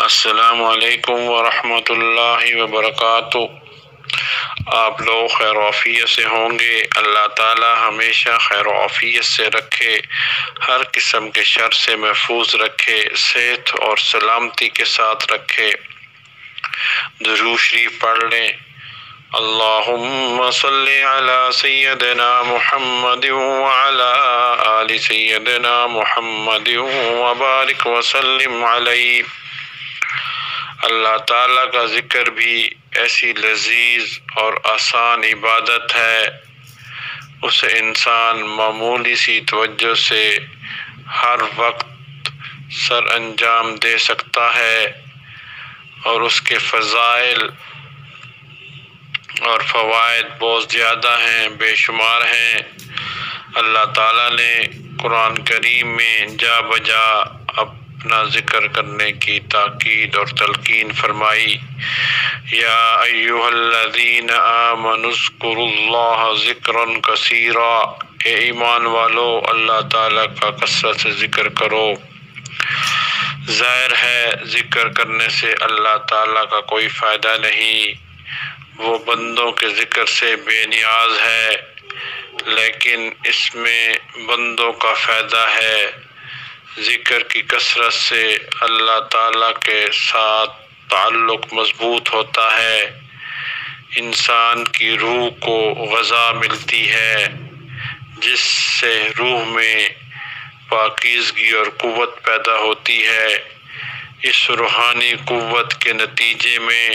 السلام علیکم ورحمۃ اللہ وبرکاتہ۔ آپ لوگ خیر و عافیت سے ہوں گے۔ اللہ تعالی ہمیشہ خیر و عافیت سے رکھے، ہر قسم کے شر سے محفوظ رکھے، صحت اور سلامتی کے ساتھ رکھے۔ درود شریف پڑھ لیں۔ اللہم صلی علی سیدنا محمد وعلی آل سیدنا محمد وبارک وسلم علیہ۔ اللہ تعالیٰ کا ذکر بھی ایسی لذیذ اور آسان عبادت ہے، اسے انسان معمولی سی توجہ سے ہر وقت سر انجام دے سکتا ہے، اور اس کے فضائل اور فوائد بہت زیادہ ہیں، بے شمار ہیں۔ اللہ تعالیٰ نے قرآن کریم میں جا بجا اپنا ذکر کرنے کی تاکید اور تلقین فرمائی۔ یا ایھا الذین آمنوا اذکروا اللہ ذکرا کثیرا، اے ایمان والو اللہ تعالیٰ کا کثرت سے ذکر کرو۔ ظاہر ہے ذکر کرنے سے اللہ تعالیٰ کا کوئی فائدہ نہیں، وہ بندوں کے ذکر سے بے نیاز ہے، لیکن اس میں بندوں کا فائدہ ہے۔ ذکر کی کثرت سے اللہ تعالیٰ کے ساتھ تعلق مضبوط ہوتا ہے، انسان کی روح کو غذا ملتی ہے، جس سے روح میں پاکیزگی اور قوت پیدا ہوتی ہے۔ اس روحانی قوت کے نتیجے میں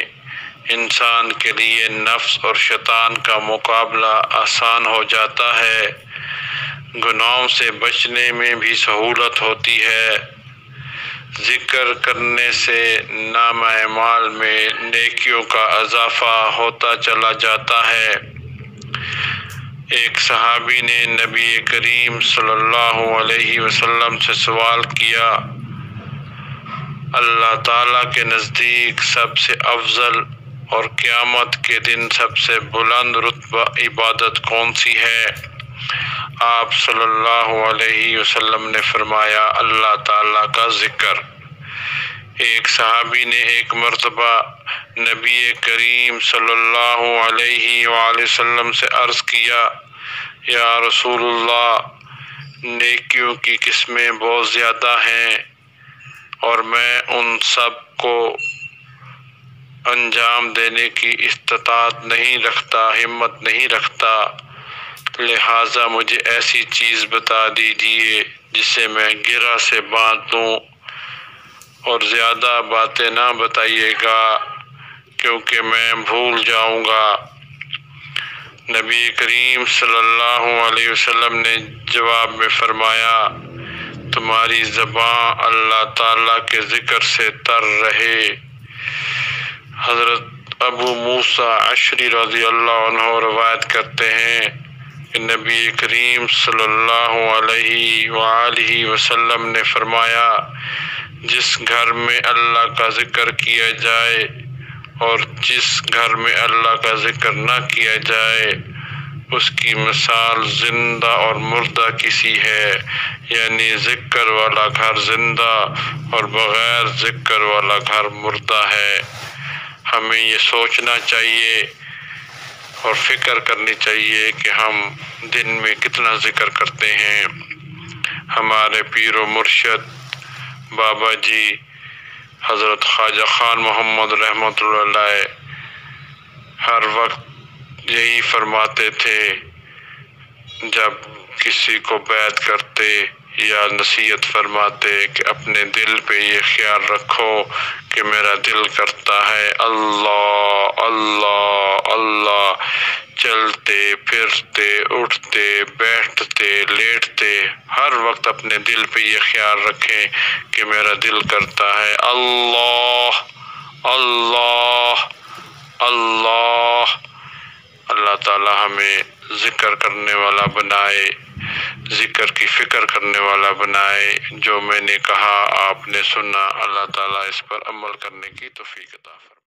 انسان کے لیے نفس اور شیطان کا مقابلہ آسان ہو جاتا ہے، گناہوں سے بچنے میں بھی سہولت ہوتی ہے۔ ذکر کرنے سے نامہ اعمال میں نیکیوں کا اضافہ ہوتا چلا جاتا ہے۔ ایک صحابی نے نبی کریم صلی اللہ علیہ وسلم سے سوال کیا، اللہ تعالیٰ کے نزدیک سب سے افضل اور قیامت کے دن سب سے بلند رتبہ عبادت کون سی ہے؟ آپ صلی اللہ علیہ وسلم نے فرمایا، اللہ تعالیٰ کا ذکر۔ ایک صحابی نے ایک مرتبہ نبی کریم صلی اللہ علیہ وآلہ وسلم سے عرض کیا، یا رسول اللہ، نیکیوں کی قسمیں بہت زیادہ ہیں اور میں ان سب کو انجام دینے کی استطاعت نہیں رکھتا، ہمت نہیں رکھتا، لہٰذا مجھے ایسی چیز بتا دیجیے جسے میں گرہ سے باندھ دوں، اور زیادہ باتیں نہ بتائیے گا کیونکہ میں بھول جاؤں گا۔ نبی کریم صلی اللہ علیہ وسلم نے جواب میں فرمایا، تمہاری زبان اللہ تعالیٰ کے ذکر سے تر رہے۔ حضرت ابو موسیٰ اشعری رضی اللہ عنہ روایت کرتے ہیں کہ نبی کریم صلی اللہ علیہ وآلہ وسلم نے فرمایا، جس گھر میں اللہ کا ذکر کیا جائے اور جس گھر میں اللہ کا ذکر نہ کیا جائے، اس کی مثال زندہ اور مردہ کسی ہے، یعنی ذکر والا گھر زندہ اور بغیر ذکر والا گھر مردہ ہے۔ ہمیں یہ سوچنا چاہیے اور فکر کرنی چاہیے کہ ہم دن میں کتنا ذکر کرتے ہیں۔ ہمارے پیر و مرشد بابا جی حضرت خواجہ خان محمد رحمۃ اللہ علیہ ہر وقت یہی فرماتے تھے، جب کسی کو بیعت کرتے یا نصیحت فرماتے کہ اپنے دل پہ یہ خیال رکھو کہ میرا دل کرتا ہے اللہ اللہ اللہ، چلتے پھرتے اٹھتے بیٹھتے لیٹتے ہر وقت اپنے دل پہ یہ خیال رکھیں کہ میرا دل کرتا ہے اللہ اللہ اللہ۔ اللہ تعالی ہمیں ذکر کرنے والا بنائے، ذکر کی فکر کرنے والا بنائے۔ جو میں نے کہا آپ نے سنا، اللہ تعالیٰ اس پر عمل کرنے کی توفیق عطا فرمائے۔